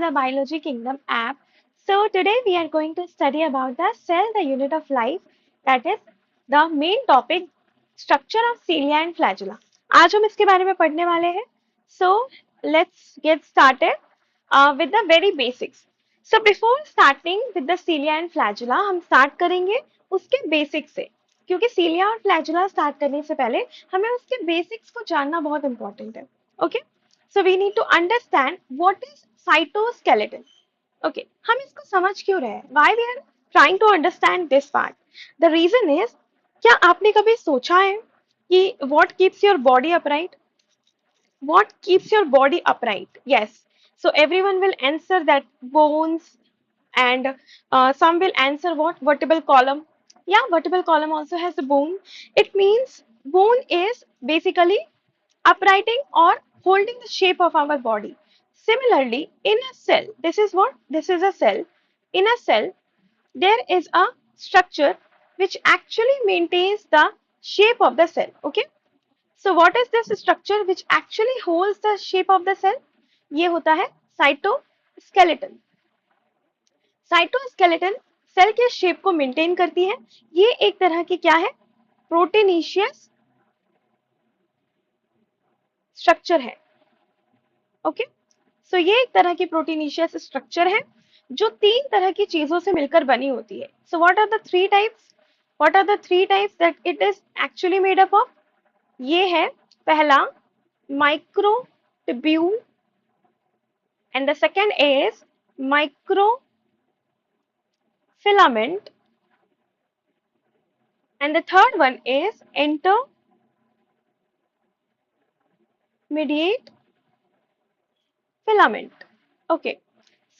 the Biology Kingdom app. So today we are going to study about the cell, the unit of life, that is the main topic, structure of cilia and flagella. आज हम इसके बारे में पढ़ने वाले हैं. So let's get started with the very basics. So before starting with the cilia and flagella, हम start करेंगे उसके basics से. क्योंकि cilia और flagella start करने से पहले हमें उसके basics को जानना बहुत important है. Okay? So we need to understand what is cytoskeleton. Okay, हम इसको समझ क्यों रहे हैं? Why we are trying to understand this part? The reason is, क्या आपने कभी सोचा है कि what keeps your body upright? What keeps your body upright? Yes. So everyone will answer that bones, and some will answer what? Vertebral column. Yeah, vertebral column also has a bone. It means bone is basically uprighting or holding the shape of our body. Similarly, in a cell, this is what? This is a cell. In a cell, there is a structure which actually maintains the shape of the cell. Okay. So what is this structure which actually holds the shape of the cell? ये होता है cytoskeleton. Cytoskeleton cell के shape को maintain करती है. ये एक तरह की क्या है? प्रोटीनेशियस स्ट्रक्चर है. ओके. सो ये एक तरह की प्रोटीनेशियस स्ट्रक्चर है जो तीन तरह की चीजों से मिलकर बनी होती है. So what are the three types? What are the three types that it is actually made up of? ये है पहला microtubule, and the second is microfilament, and the third one is intermediate filament. Okay,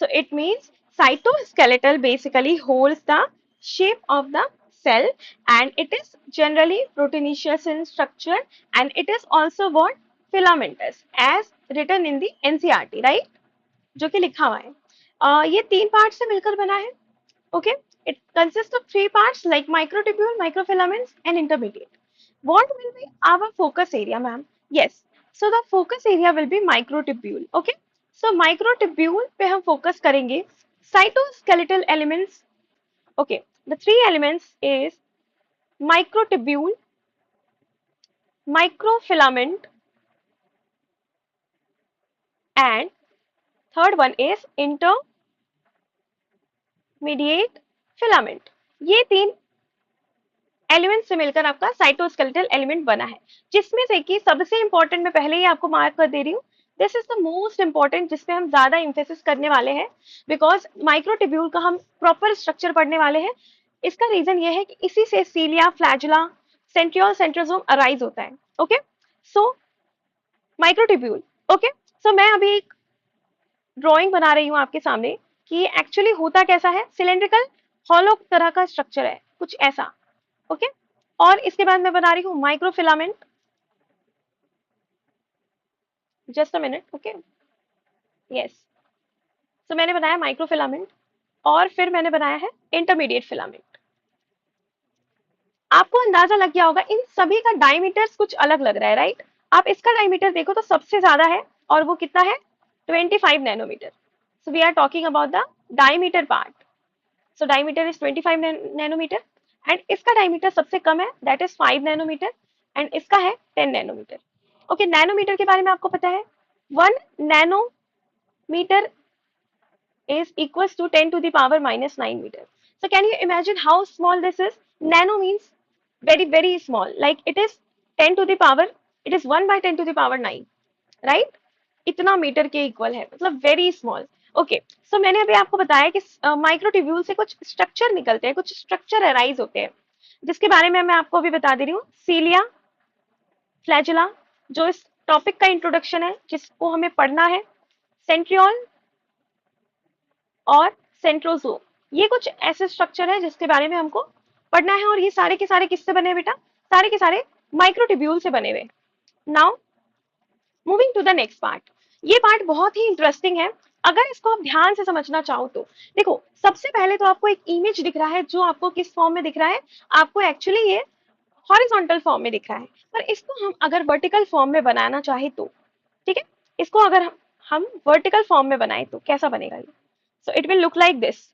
so it means cytoskeletal basically holds the shape of the cell, and it is generally proteinaceous in structure, and it is also what? Filamentous, as written in the NCERT, right? जो कि लिखा हुआ है. ये तीन part से मिलकर बना है. Okay, it consists of three parts like microtubule, microfilaments, and intermediate. What will be our focus area, ma'am? Yes, so the focus area will be microtubule. Okay, so microtubule पे हम focus करेंगे. Cytoskeletal elements. Okay, the three elements is microtubule, microfilament, and third one is intermediate filament. ये तीन element से मिलकर आपका cytoskeletal element बना है, जिसमें से कि सबसे इंपॉर्टेंट मैं पहले ही आपको मार्क कर दे रही हूँ. This is the most important जिसपे हम ज्यादा इंफेसिस करने वाले हैं, बिकॉज माइक्रोट्यूब्यूल का हम प्रॉपर स्ट्रक्चर पढ़ने वाले हैं. इसका रीजन ये है कि इसी से सीलिया, फ्लैजुला, सेंट्रियोल, सेंट्रोसोम अराइज होता है. ओके, सो माइक्रोट्यूब्यूल. ओके, सो मैं अभी एक ड्रॉइंग बना रही हूँ आपके सामने कि एक्चुअली होता कैसा है. सिलेंड्रिकल हॉलो तरह का स्ट्रक्चर है, कुछ ऐसा. ओके, और इसके बाद मैं बना रही हूँ microfilament. Just a minute. Okay, yes. So मैंने बनाया माइक्रोफिलामेंट, और फिर मैंने बनाया है इंटरमीडिएट फिलामेंट. आपको अंदाजा लग गया होगा इन सभी का डायमीटर्स कुछ अलग लग रहा है, राइट? आप इसका डायमीटर देखो तो सबसे ज्यादा है, और वो कितना है? 25 nanometer. So we are talking about the diameter part. So diameter is 25 nanometer, and इसका डायमीटर सबसे कम है, दैट इज 5 नैनोमीटर, एंड इसका है 10 नैनोमीटर. ओके, नैनोमीटर के बारे में आपको पता है, 1 nanometre is equals to 10 to the power minus 9 meter. So can you imagine how small this is? Nano means very very small, like it is 10 to the power, it is 1 by 10 to the power 9, right? इतना metre के equal है, मतलब very small. Okay, सो मैंने अभी आपको बताया कि microtubule से कुछ स्ट्रक्चर निकलते हैं, कुछ स्ट्रक्चर अराइज होते हैं, जिसके बारे में मैं आपको अभी बता दे रही हूँ. सीलिया, फ्लैजुला, जो इस टॉपिक का इंट्रोडक्शन है जिसको हमें पढ़ना है, सेंट्रियोल और सेंट्रोसोम, ये कुछ ऐसे स्ट्रक्चर है जिसके बारे में हमको पढ़ना है. और ये सारे के सारे किससे बने बेटा? सारे के सारे माइक्रोट्यूब्यूल से बने हुए. Now moving to the next part. ये पार्ट बहुत ही इंटरेस्टिंग है. अगर इसको आप ध्यान से समझना चाहो तो देखो, सबसे पहले तो आपको एक इमेज दिख रहा है, जो आपको किस फॉर्म में दिख रहा है? आपको एक्चुअली ये हॉरिजॉन्टल फॉर्म में दिख रहा है, पर इसको हम अगर वर्टिकल फॉर्म में बनाना चाहे तो, ठीक है, इसको अगर हम वर्टिकल फॉर्म में बनाए तो कैसा बनेगा ये? So it will look like this.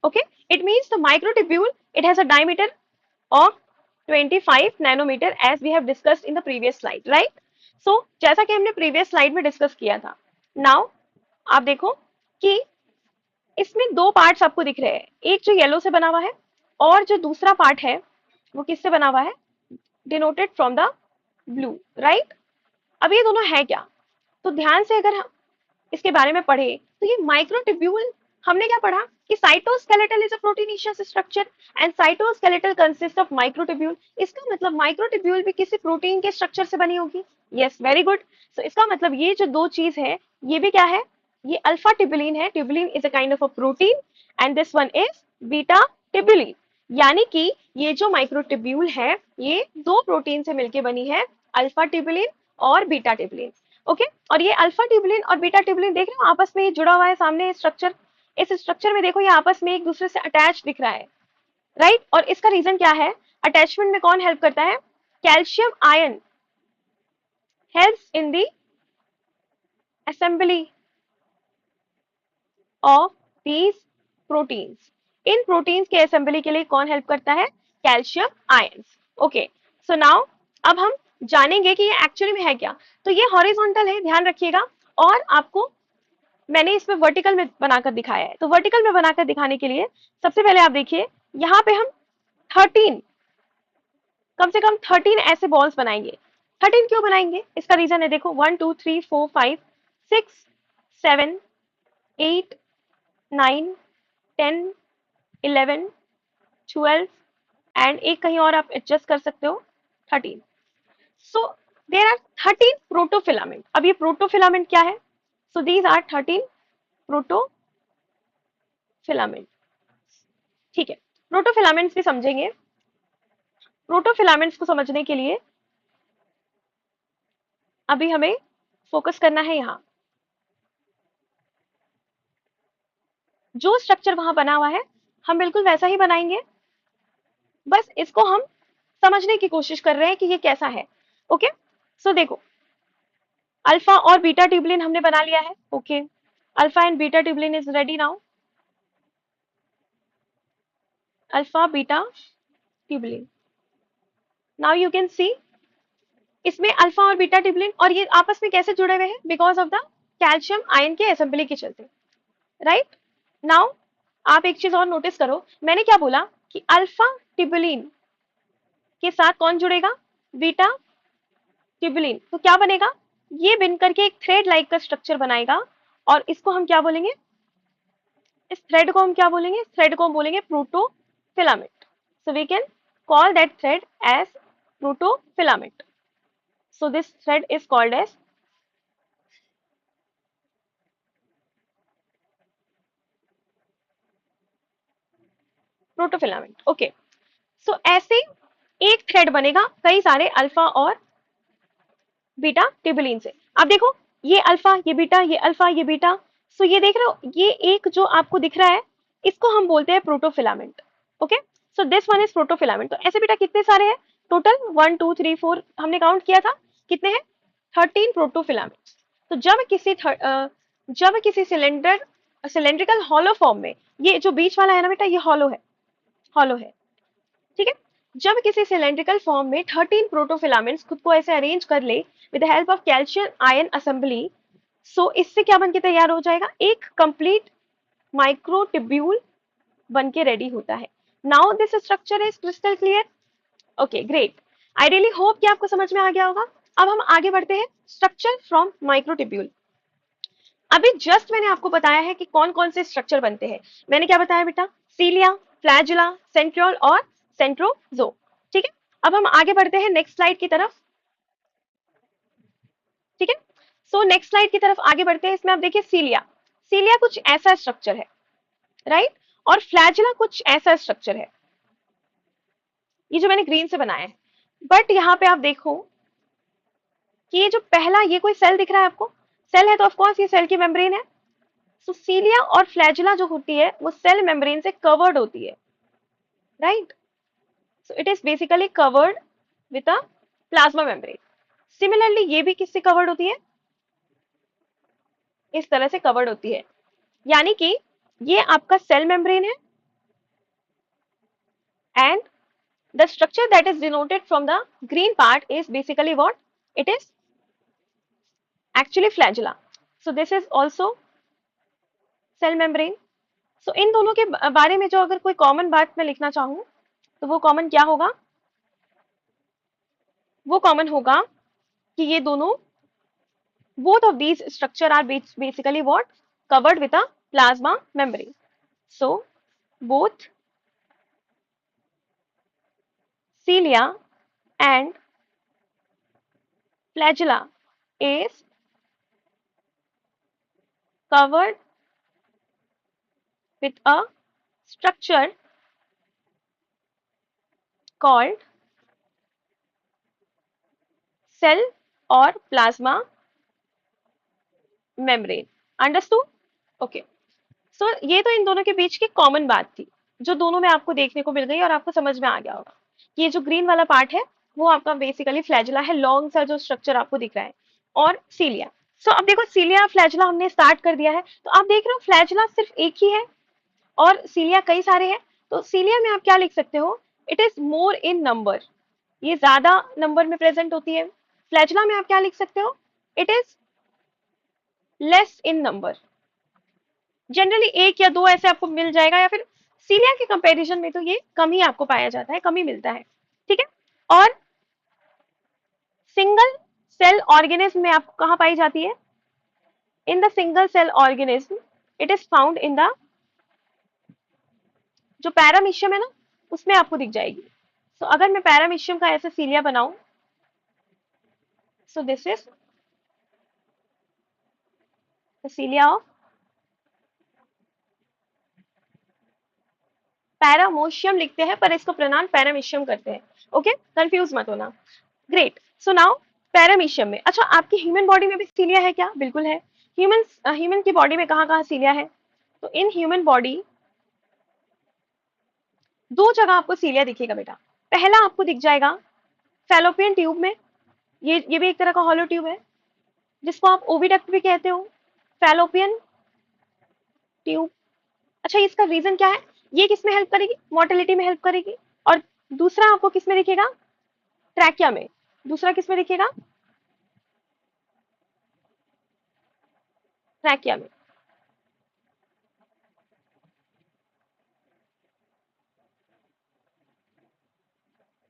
Okay, it means the microtubule it has a diameter of 25 nanometer as we have discussed in the previous slide, right? So जैसा कि हमने previous slide में डिस्कस किया था. Now आप देखो कि इसमें दो पार्ट्स आपको दिख रहे हैं, एक जो येलो से बना हुआ है और जो दूसरा पार्ट है वो किससे बना हुआ है? Denoted from the blue, right? अब ये दोनों है क्या? तो ध्यान से अगर हम इसके बारे में पढ़े तो ये माइक्रोट्यूब्यूल, हमने क्या पढ़ा कि cytoskeletal is a proteinaceous structure and cytoskeletal consist of microtubule. इसका मतलब माइक्रोट्यूब्यूल भी किसी प्रोटीन के स्ट्रक्चर से बनी होगी. Yes, very good. सो इसका मतलब ये जो दो चीज है ये भी क्या है? ये अल्फा ट्यूबुलिन है. Tubulin is a kind of a protein and this one is beta tubulin. यानी कि ये जो माइक्रोट्यूब्यूल है ये दो प्रोटीन से मिलकर बनी है, अल्फा ट्यूबुलिन और बीटा ट्यूबुलिन. ओके, और ये अल्फा ट्यूबुलिन और बीटा ट्यूबुलिन देख रहे हो आपस में ये जुड़ा हुआ है. सामने स्ट्रक्चर, इस स्ट्रक्चर में देखो ये आपस में एक दूसरे से अटैच दिख रहा है, राइट? और इसका रीजन क्या है? अटैचमेंट में कौन हेल्प करता है? Calcium ion helps in the assembly of these proteins. In proteins के असेंबली के लिए कौन हेल्प करता है? Calcium ions. ओके, सो नाउ अब हम जानेंगे कि ये एक्चुअली में है क्या. तो ये हॉरिजॉन्टल है, ध्यान रखिएगा. और आपको मैंने इसमें वर्टिकल में बनाकर दिखाया है. तो वर्टिकल में बनाकर दिखाने के लिए सबसे पहले आप देखिए यहाँ पे हम 13, कम से कम 13 ऐसे बॉल्स बनाएंगे. 13 क्यों बनाएंगे? इसका रीजन है, देखो 1 2 3 4 5 6 7 8 9 10 11 12 एंड एक कहीं और आप एडजस्ट कर सकते हो 13. So there are 13 protofilament. अब ये प्रोटोफिलामेंट क्या है? So these are 13 protofilament. ठीक है, प्रोटोफिलामेंट्स भी समझेंगे. प्रोटोफिलामेंट्स को समझने के लिए अभी हमें फोकस करना है यहाँ. जो स्ट्रक्चर वहां बना हुआ है हम बिल्कुल वैसा ही बनाएंगे, बस इसको हम समझने की कोशिश कर रहे हैं कि ये कैसा है. ओके, सो देखो अल्फा और बीटा ट्यूबुलिन हमने बना लिया है. Okay, alpha and beta tubulin is ready now. Alpha beta tubulin, now you can see इसमें अल्फा और बीटा ट्यूबुलिन और ये आपस में कैसे जुड़े हुए हैं? Because of the calcium ion के असेंबली के चलते, राइट? नाउ आप एक चीज और नोटिस करो, मैंने क्या बोला कि अल्फा ट्यूबुलिन के साथ कौन जुड़ेगा? Beta tubulin. तो क्या बनेगा? ये बिन करके एक थ्रेड लाइक का स्ट्रक्चर बनाएगा और इसको हम क्या बोलेंगे? इस थ्रेड को हम क्या बोलेंगे? इस थ्रेड को हम बोलेंगे protofilament. So we can call that thread as protofilament. So this thread is called as protofilament. Okay, so ऐसे एक थ्रेड बनेगा कई सारे अल्फा और बीटा ट्यूबुलिन से. अब देखो ये अल्फा, ये बीटा, ये अल्फा, ये बीटा. सो ये देख रहे हो, ये एक जो आपको दिख रहा है इसको हम बोलते हैं protofilament. Okay, so this one is protofilament. तो ऐसे बेटा कितने सारे हैं? टोटल 1 2 3 4 हमने काउंट किया था, कितने हैं? 13 प्रोटोफिलामेंट्स. तो जब किसी सिलेंड्रिकल हॉलो फॉर्म में, ये जो बीच वाला है ना बेटा ये हॉलो है, हॉलो है, ठीक है? जब किसी सिलेंड्रिकल फॉर्म में 13 प्रोटोफिलामेंट्स खुद को ऐसे अरेंज कर ले with the help of calcium ion assembly, so इससे क्या बनके तैयार हो जाएगा? एक कंप्लीट माइक्रोट्यूब्यूल बनके रेडी होता है. Now this structure is crystal clear. Okay, great. I really hope कि आपको समझ में आ गया होगा. अब हम आगे बढ़ते हैं. Structure from microtubule. अभी जस्ट मैंने आपको बताया है कि कौन कौन से स्ट्रक्चर बनते हैं. मैंने क्या बताया बेटा? सीलिया, फ्लैजुला, सेंट्रियोल और सेंट्रोजो. ठीक है, अब हम आगे बढ़ते हैं नेक्स्ट स्लाइड की तरफ. ठीक है, सो नेक्स्ट स्लाइड की तरफ आगे बढ़ते हैं. इसमें आप देखिए सीलिया, सीलिया कुछ ऐसा स्ट्रक्चर है, राइट? और फ्लैजुला कुछ ऐसा स्ट्रक्चर है, ये जो मैंने ग्रीन से बनाया है. बट यहाँ पे आप देखो कि ये जो पहला, ये कोई सेल दिख रहा है आपको? सेल है तो ऑफ कोर्स ये सेल की मेम्ब्रेन है. सो सीलिया और फ्लैजुला जो होती है वो सेल मेम्ब्रेन से कवर्ड होती है, right? So it is basically covered with a plasma membrane. Similarly ये भी किससे कवर्ड होती है? इस तरह से कवर्ड होती है, यानी कि ये आपका सेल मेम्ब्रेन है and the structure that is denoted from the green part is basically what? It is actually flagella. So this is also cell membrane. So इन दोनों के बारे में जो अगर कोई कॉमन बात मैं लिखना चाहूँ तो वो कॉमन क्या होगा? वो कॉमन होगा कि ये दोनों both of these structure are basically what? Covered with a plasma membrane. So both cilia and flagella is covered with a structure called cell or plasma membrane. Understood? Okay. So ये तो इन दोनों के बीच की common बात थी जो दोनों में आपको देखने को मिल गई और आपको समझ में आ गया होगा। ये जो ग्रीन वाला पार्ट है वो आपका बेसिकली फ्लैजुला है, लॉन्ग सा जो स्ट्रक्चर आपको दिख रहा है, और सीलिया। सो अब देखो सीलिया फ्लैजुला हमने स्टार्ट कर दिया है, तो आप देख रहे हो फ्लैजुला सिर्फ एक ही है और सीलिया कई सारे हैं। तो सीलिया में आप क्या लिख सकते हो? It is more in number, ये ज्यादा नंबर में प्रेजेंट होती है। फ्लैजुला में आप क्या लिख सकते हो? It is less in number, generally एक या दो ऐसे आपको मिल जाएगा, या फिर सीलिया के कंपैरिजन में तो ये कम ही आपको पाया जाता है, कम ही मिलता है, ठीक है। और सिंगल सेल ऑर्गेनिज्म में आपको कहाँ पाई जाती है? In the single cell organism it is found in the, जो पैरामीशियम है ना उसमें आपको दिख जाएगी। सो अगर मैं पैरामीशियम का ऐसे सीलिया बनाऊं, so this is the cilia of paramecium, लिखते हैं पर इसको प्रोनाउंस पैरामीशियम करते हैं, ओके, कंफ्यूज मत होना। ग्रेट। सो नाउ पैरामीशियम में, अच्छा आपकी ह्यूमन बॉडी में भी सीलिया है क्या? बिल्कुल है। ह्यूमन की बॉडी में कहाँ कहाँ सीलिया है? तो इन ह्यूमन बॉडी दो जगह आपको सीलिया दिखेगा बेटा। पहला आपको दिख जाएगा फैलोपियन ट्यूब में, ये भी एक तरह का हॉलो ट्यूब है जिसको आप ओविडक्ट भी कहते हो, फैलोपियन ट्यूब। अच्छा इसका रीजन क्या है? ये किस में हेल्प करेगी? मोटिलिटी में हेल्प करेगी। और दूसरा आपको किस में दिखेगा? ट्रैकिया में। दूसरा किस में दिखेगा? ट्रैकिया में।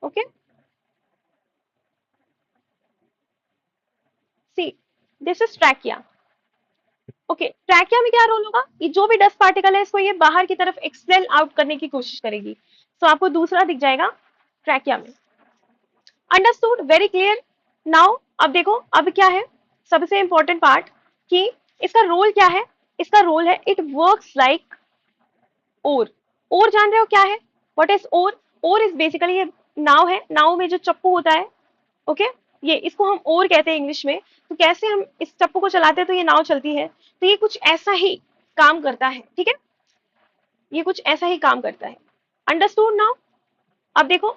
Okay, see this is trachea. Okay, trachea में क्या रोल होगा? ये जो भी डस्ट पार्टिकल है इसको ये बाहर की तरफ एक्सपेल आउट करने की कोशिश करेगी। तो आपको दूसरा दिख जाएगा ट्रैकिया में। Understood, very clear. नाउ अब देखो अब क्या है सबसे इंपॉर्टेंट पार्ट, कि इसका रोल क्या है? इसका रोल है it works like oar. Oar जान रहे हो क्या है? What is oar? Oar is basically ये नाव है, नाव में जो चप्पू होता है, ओके, ये इसको हम ओर कहते हैं इंग्लिश में। तो कैसे हम इस चप्पू को चलाते हैं तो ये नाव चलती है, तो ये कुछ ऐसा ही काम करता है, ठीक है, ये कुछ ऐसा ही काम करता है। Understood now? अब देखो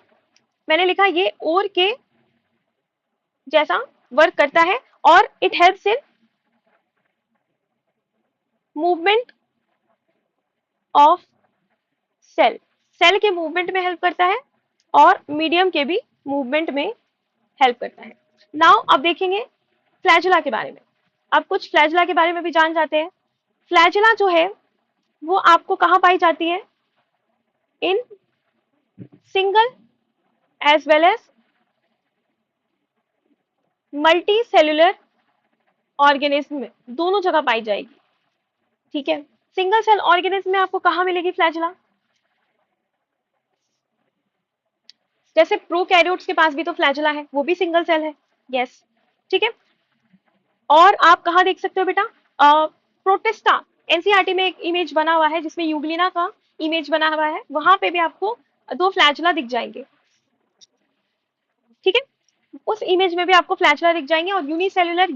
मैंने लिखा ये ओर के जैसा वर्क करता है और it helps in movement of cell, cell के मूवमेंट में हेल्प करता है और मीडियम के भी मूवमेंट में हेल्प करता है। नाउ अब देखेंगे फ्लैजुला के बारे में। अब कुछ फ्लैजुला के बारे में भी जान जाते हैं। फ्लैजुला जो है वो आपको कहाँ पाई जाती है? In single as well as multi cellular organism में, दोनों जगह पाई जाएगी, ठीक है। सिंगल सेल ऑर्गेनिज्म में आपको कहाँ मिलेगी फ्लैजुला? जैसे प्रोकैरियोट्स के पास भी तो फ्लैजुला है, वो भी सिंगल सेल है, यस, ठीक है। और आप कहाँ देख सकते हो बेटा? प्रोटिस्टा, एनसीईआरटी में एक इमेज बना हुआ है जिसमें यूग्लिना का इमेज बना हुआ है, वहां पे भी आपको दो फ्लैजुला दिख जाएंगे, ठीक है। उस इमेज में भी आपको फ्लैजुला दिख जाएंगे और यूनिसेल्युलर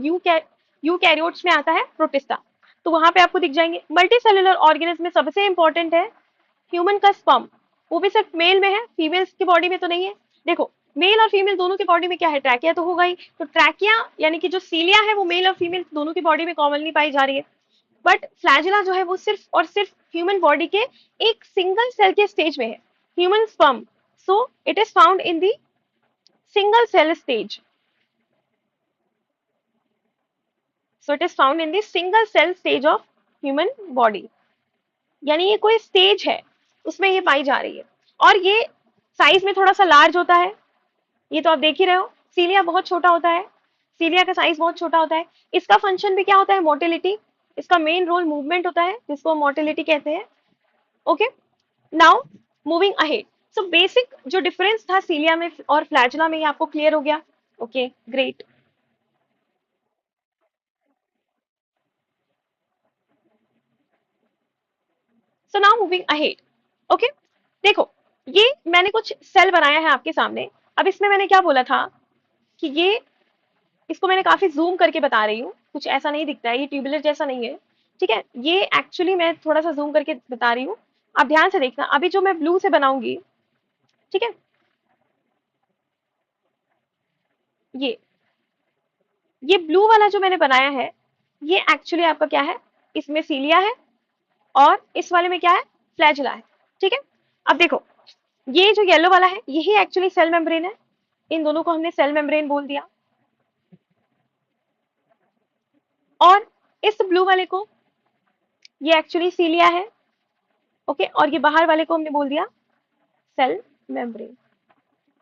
यूकैरियोट्स में आता है प्रोटिस्टा, तो वहां पे आपको दिख जाएंगे। मल्टी सेल्युलर ऑर्गेनिज्म में सबसे इंपॉर्टेंट है ह्यूमन का स्पर्म, वो भी सिर्फ मेल में है, फीमेल्स की बॉडी में तो नहीं है। देखो मेल और फीमेल दोनों की बॉडी में क्या है? ट्रैकिया तो होगा ही, तो ट्रैकिया यानी कि जो सीलिया है वो मेल और फीमेल दोनों की बॉडी में कॉमनली पाई जा रही है। बट फ्लैजिला जो है वो सिर्फ और सिर्फ ह्यूमन बॉडी के एक सिंगल सेल के स्टेज में है, human sperm, so it is found in the single cell stage, so it is found in the single cell stage of human body, यानी ये कोई स्टेज है उसमें ये पाई जा रही है। और ये साइज में थोड़ा सा लार्ज होता है, ये तो आप देख ही रहे हो, सीलिया बहुत छोटा होता है, सीलिया का साइज बहुत छोटा होता है। इसका फंक्शन भी क्या होता है, मोटिलिटी, इसका मेन रोल मूवमेंट होता है जिसको मोटिलिटी कहते हैं। Okay, now moving ahead, so basic जो डिफरेंस था सीलिया में और फ्लैजुला में ये आपको क्लियर हो गया। Okay great, so now moving ahead. Okay, देखो ये मैंने कुछ सेल बनाया है आपके सामने। अब इसमें मैंने क्या बोला था कि ये, इसको मैंने काफी जूम करके बता रही हूँ, कुछ ऐसा नहीं दिखता है, ये ट्यूबुलर जैसा नहीं है, ठीक है, ये एक्चुअली मैं थोड़ा सा जूम करके बता रही हूँ। आप ध्यान से देखना, अभी जो मैं ब्लू से बनाऊंगी, ठीक है, ये ये ब्लू वाला जो मैंने बनाया है, ये एक्चुअली आपका क्या है, इसमें सीलिया है और इस वाले में क्या है, फ्लैजुला है, ठीक है। अब देखो ये जो येलो वाला है यही एक्चुअली सेल मेम्ब्रेन है, इन दोनों को हमने सेल मेम्ब्रेन बोल दिया, और इस ब्लू वाले को ये एक्चुअली सीलिया है, ओके, और ये बाहर वाले को हमने बोल दिया सेल मेम्ब्रेन,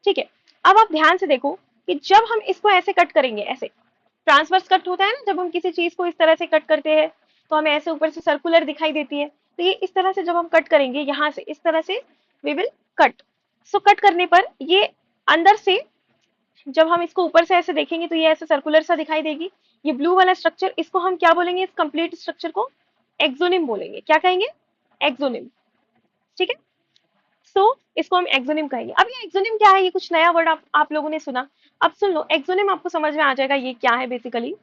ठीक है। अब आप ध्यान से देखो कि जब हम इसको ऐसे कट करेंगे, ऐसे ट्रांसवर्स कट होता है ना, जब हम किसी चीज को इस तरह से कट करते हैं तो हमें ऐसे ऊपर से सर्कुलर दिखाई देती है, तो ये इस तरह से जब हम कट करेंगे यहाँ से इस तरह से, we will cut, so cut करने पर ये अंदर से, जब हम इसको ऊपर से ऐसे देखेंगे तो ये ऐसे सर्कुलर सा दिखाई देगी। ये ब्लू वाला स्ट्रक्चर, इसको हम क्या बोलेंगे, इस कंप्लीट स्ट्रक्चर को एक्सोनिम बोलेंगे, क्या कहेंगे, एक्सोनिम, ठीक है। सो इसको हम एक्सोनिम कहेंगे। अब ये एक्सोनिम क्या है, ये कुछ नया वर्ड आप लोगों ने सुना, अब सुन लो, एक्सोनिम आपको समझ में आ जाएगा ये क्या है बेसिकली।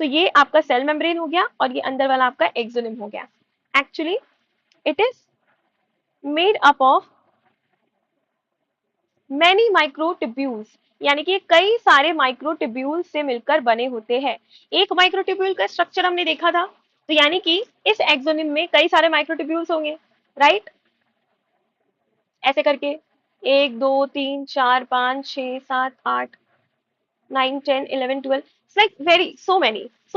तो ये आपका सेल मेम्ब्रेन हो गया और ये अंदर वाला आपका एक्सोनिम हो गया। Actually it is made up of many microtubules, यानी कि कई सारे माइक्रोट्यूब्यूल से मिलकर बने होते हैं। एक माइक्रोट्यूब्यूल का स्ट्रक्चर हमने देखा था, तो यानी कि इस एक्सोनिम में कई सारे माइक्रोट्यूब्यूल्स होंगे, राइट, ऐसे करके 1 2 3 4 5 6 7 8 9 10 11 12, like very so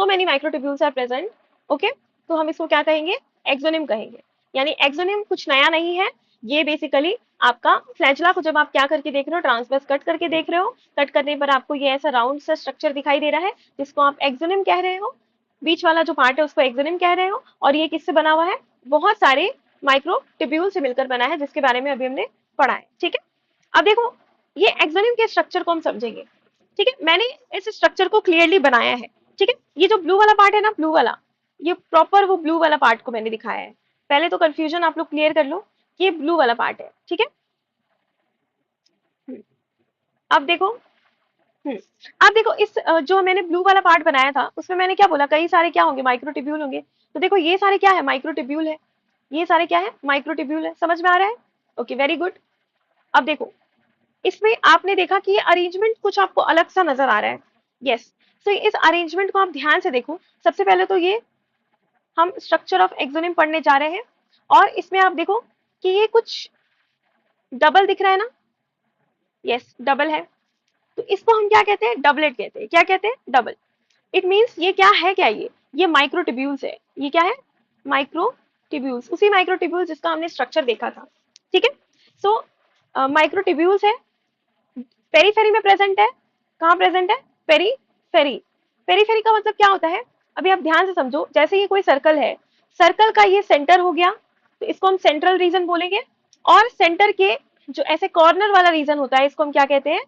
many microtubules are present, okay. तो हम इसको क्या कहेंगे, एक्सोनिम कहेंगे। यानी एक्सोनिम कुछ नया नहीं है, ये बेसिकली आपका फ्लैजुला को जब आप क्या करके देख रहे हो, ट्रांसवर्स कट करके देख रहे हो, कट करने पर आपको ये ऐसा राउंड सा स्ट्रक्चर दिखाई दे रहा है जिसको आप एक्सोनिम कह रहे हो, बीच वाला जो पार्ट है उसको एक्सोनिम कह रहे हो, और ये किससे बना हुआ है, बहुत सारे माइक्रोट्यूब्यूल से मिलकर बना है, जिसके बारे में अभी हमने पढ़ा है, ठीक है। अब देखो ये एक्सोनिम के स्ट्रक्चर को हम समझेंगे, ठीक है, मैंने इस स्ट्रक्चर को क्लियरली बनाया है, ठीक है। ये जो ब्लू वाला पार्ट है ना, ब्लू वाला, ये प्रॉपर वो ब्लू वाला पार्ट को मैंने दिखाया है। पहले तो कंफ्यूजन आप लोग क्लियर कर लो कि ये ब्लू वाला पार्ट है, ठीक है। हम्म, अब देखो, हम्म, अब देखो इस जो मैंने ब्लू वाला पार्ट बनाया था उसमें मैंने क्या बोला, कई सारे क्या होंगे, माइक्रोट्यूब्यूल होंगे। तो देखो ये सारे क्या है, माइक्रोट्यूब्यूल है, ये सारे क्या है, माइक्रोट्यूब्यूल है, समझ में आ रहा है, ओके वेरी गुड। अब देखो इसमें आपने देखा कि ये अरेंजमेंट कुछ आपको अलग सा नजर आ रहा है, यस, तो इस अरेंजमेंट को आप ध्यान से देखो। सबसे पहले तो ये हम स्ट्रक्चर ऑफ एक्सोनिम पढ़ने जा रहे हैं, और इसमें आप देखो कि ये कुछ डबल दिख रहा है ना, यस डबल है, तो इसको हम क्या कहते हैं, डबलेट कहते हैं, क्या कहते हैं, डबल। इट मीन्स ये क्या है, क्या ये माइक्रोट्यूब्यूल्स है, ये क्या है, माइक्रोट्यूब्यूल्स, उसी माइक्रोट्यूब्यूल्स जिसका हमने स्ट्रक्चर देखा था, ठीक है। सो माइक्रोट्यूब्यूल्स है, पेरीफेरी में प्रेजेंट है, कहाँ प्रेजेंट है, पेरीफेरी, पेरीफेरी का मतलब क्या होता है, अभी आप ध्यान से समझो, जैसे ये कोई सर्कल है, सर्कल का ये सेंटर हो गया, तो इसको हम सेंट्रल रीजन बोलेंगे, और सेंटर के जो ऐसे कॉर्नर वाला रीजन होता है इसको हम क्या कहते हैं,